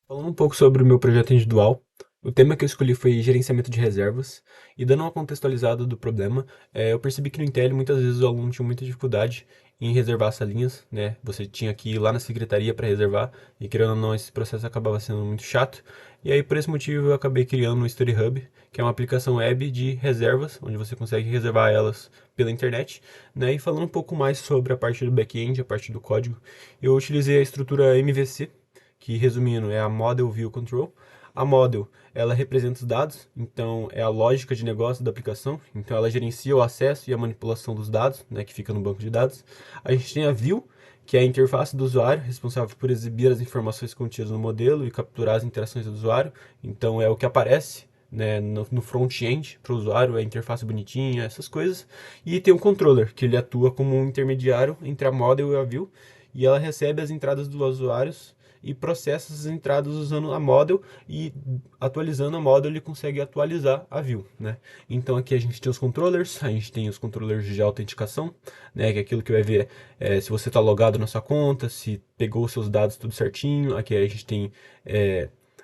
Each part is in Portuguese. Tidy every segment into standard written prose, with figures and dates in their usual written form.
Falando um pouco sobre o meu projeto individual, o tema que eu escolhi foi gerenciamento de reservas, e dando uma contextualizada do problema, eu percebi que no Intel muitas vezes o aluno tinha muita dificuldade em reservar salinhas, né? Você tinha que ir lá na secretaria para reservar, e querendo ou não, esse processo acabava sendo muito chato. E aí, por esse motivo, eu acabei criando o Study Hub, que é uma aplicação web de reservas, onde você consegue reservar elas pela internet, né? E falando um pouco mais sobre a parte do back-end, a parte do código, eu utilizei a estrutura MVC, que resumindo é a Model View Control. A Model, ela representa os dados, então é a lógica de negócio da aplicação, então ela gerencia o acesso e a manipulação dos dados, né, que fica no banco de dados. A gente tem a View, que é a interface do usuário, responsável por exibir as informações contidas no modelo e capturar as interações do usuário, então é o que aparece, né, no front-end para o usuário, é a interface bonitinha, essas coisas. E tem o controller, que ele atua como um intermediário entre a Model e a View, e ela recebe as entradas dos usuários e processa essas entradas usando a model, e atualizando a model ele consegue atualizar a view, né? Então aqui a gente tem os controllers, a gente tem os controllers de autenticação, né? Que é aquilo que vai ver se você está logado na sua conta, se pegou os seus dados tudo certinho. Aqui a gente tem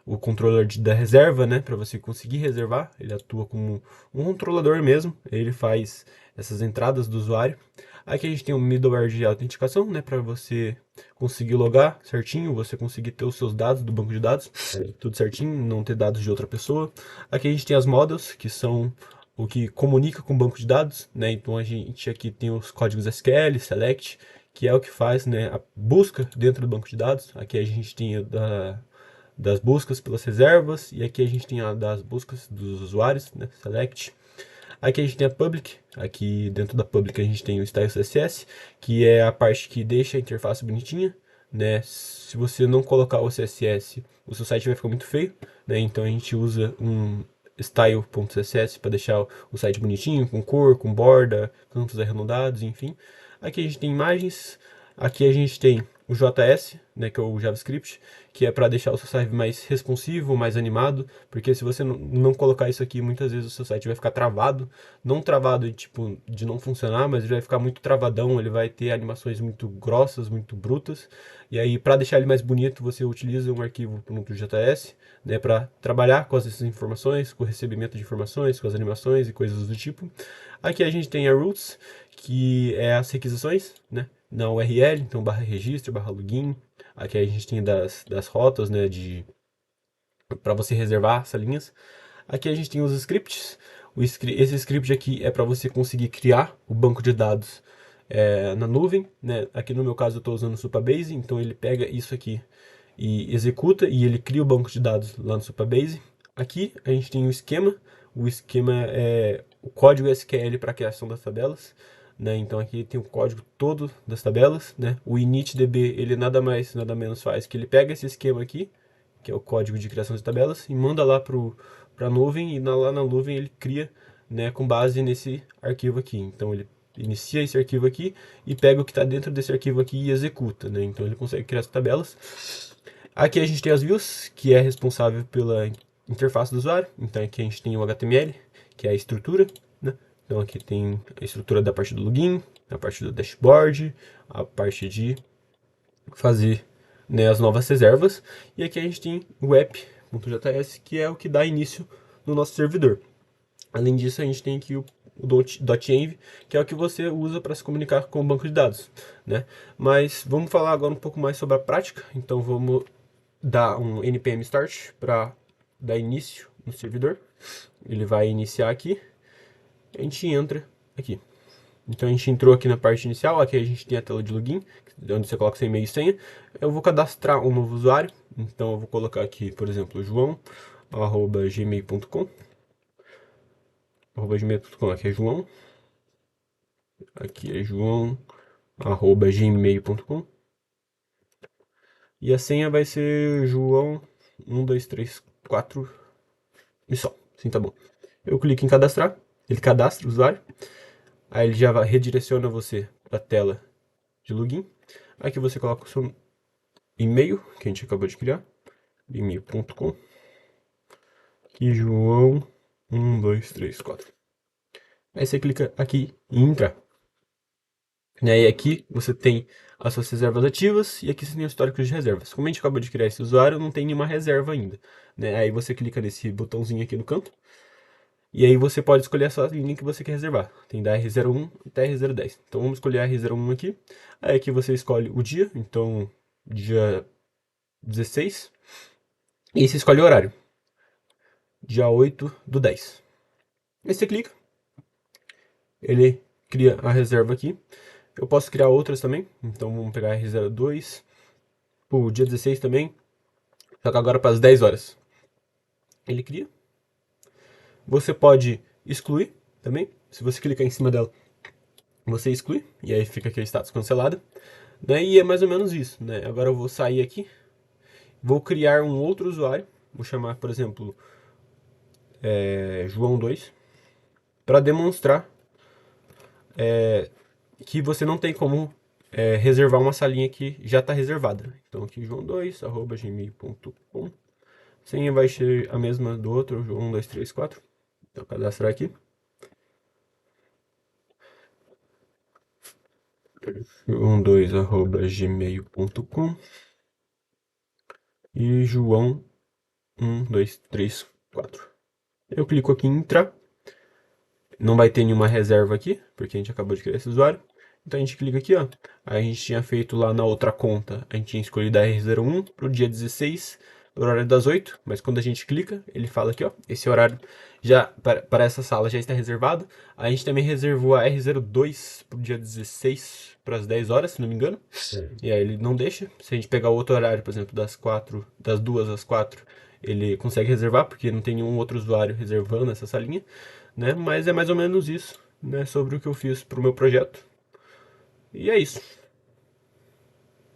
o controller da reserva, né, para você conseguir reservar. Ele atua como um controlador mesmo, ele faz essas entradas do usuário. Aqui a gente tem um middleware de autenticação, né, para você conseguir logar certinho, você conseguir ter os seus dados do banco de dados, tudo certinho, não ter dados de outra pessoa. Aqui a gente tem as models, que são o que comunica com o banco de dados, né? Então a gente aqui tem os códigos SQL, select, que é o que faz, né, a busca dentro do banco de dados. Aqui a gente tem das buscas pelas reservas, e aqui a gente tem a das buscas dos usuários, né, select. Aqui a gente tem a public, aqui dentro da public a gente tem o style CSS, que é a parte que deixa a interface bonitinha, né? Se você não colocar o CSS, o seu site vai ficar muito feio, né? Então a gente usa um style.css para deixar o site bonitinho, com cor, com borda, campos arredondados, enfim. Aqui a gente tem imagens, aqui a gente tem o JS, né, que é o JavaScript, que é para deixar o seu site mais responsivo, mais animado, porque se você não colocar isso aqui, muitas vezes o seu site vai ficar travado, não travado tipo de não funcionar, mas ele vai ficar muito travadão, ele vai ter animações muito grossas, muito brutas. E aí, para deixar ele mais bonito, você utiliza um arquivo .js, né, para trabalhar com essas informações, com o recebimento de informações, com as animações e coisas do tipo. Aqui a gente tem a roots, que é as requisições, né, na URL, então barra registro, barra login. Aqui a gente tem das rotas, né, para você reservar salinhas. Aqui a gente tem os scripts. Esse script aqui é para você conseguir criar o banco de dados na nuvem, né? Aqui no meu caso eu estou usando o Supabase, então ele pega isso aqui e executa, e ele cria o banco de dados lá no Supabase. Aqui a gente tem o esquema é o código SQL para a criação das tabelas, né? Então aqui tem o código todo das tabelas, né? O initdb, ele nada mais, nada menos faz que ele pega esse esquema aqui, que é o código de criação de tabelas, e manda lá para a nuvem, e lá na nuvem ele cria, né, com base nesse arquivo aqui. Então ele inicia esse arquivo aqui e pega o que está dentro desse arquivo aqui e executa, né? Então ele consegue criar as tabelas. Aqui a gente tem as views, que é responsável pela interface do usuário. Então aqui a gente tem o HTML, que é a estrutura, né? Então aqui tem a estrutura da parte do login, a parte do dashboard, a parte de fazer, né, as novas reservas. E aqui a gente tem o app.js, que é o que dá início no nosso servidor. Além disso, a gente tem aqui o .env, que é o que você usa para se comunicar com o banco de dados, né? Mas vamos falar agora um pouco mais sobre a prática. Então vamos dar um npm start para dar início no servidor. Ele vai iniciar aqui, a gente entra aqui. Então a gente entrou aqui na parte inicial, aqui a gente tem a tela de login, onde você coloca seu e-mail e senha. Eu vou cadastrar um novo usuário, então eu vou colocar aqui, por exemplo, joão@gmail.com. @gmail.com, aqui é joão@gmail.com. E a senha vai ser João 1234 e só, assim tá bom. Eu clico em cadastrar, ele cadastra o usuário, aí ele já redireciona você para a tela de login. Aqui você coloca o seu e-mail, que a gente acabou de criar, e-mail.com, e João 1234. Aí você clica aqui em entrar. Né? E aqui você tem as suas reservas ativas e aqui você tem o histórico de reservas. Como a gente acabou de criar esse usuário, não tem nenhuma reserva ainda. Né? Aí você clica nesse botãozinho aqui no canto e aí você pode escolher a sua linha que você quer reservar. Tem da R01 até R010. Então vamos escolher a R01 aqui. Aí aqui você escolhe o dia, então dia 16. E aí você escolhe o horário, dia 8/10. Aí você clica, ele cria a reserva aqui. Eu posso criar outras também, então vamos pegar a R02, o dia 16 também, só que agora para as 10 horas. Ele cria. Você pode excluir também, se você clicar em cima dela, você exclui, e aí fica aquele status cancelado. Né? E é mais ou menos isso. Né? Agora eu vou sair aqui, vou criar um outro usuário, vou chamar, por exemplo, João2, para demonstrar que você não tem como reservar uma salinha que já está reservada. Então aqui joão2@gmail.com. Senha vai ser a mesma do outro, joão1234. Então cadastrar aqui. joão2@gmail.com e joão1234. Eu clico aqui em entrar. Não vai ter nenhuma reserva aqui, porque a gente acabou de criar esse usuário. Então a gente clica aqui, ó. A gente tinha feito lá na outra conta, a gente tinha escolhido a R01 pro dia 16, pro horário das 8, mas quando a gente clica, ele fala aqui, ó, esse horário já para essa sala já está reservado. A gente também reservou a R02 pro dia 16, para as 10 horas, se não me engano. Sim. E aí ele não deixa. Se a gente pegar outro horário, por exemplo, das 2 às 4, ele consegue reservar, porque não tem nenhum outro usuário reservando essa salinha, né? Mas é mais ou menos isso, né, sobre o que eu fiz pro meu projeto. E é isso.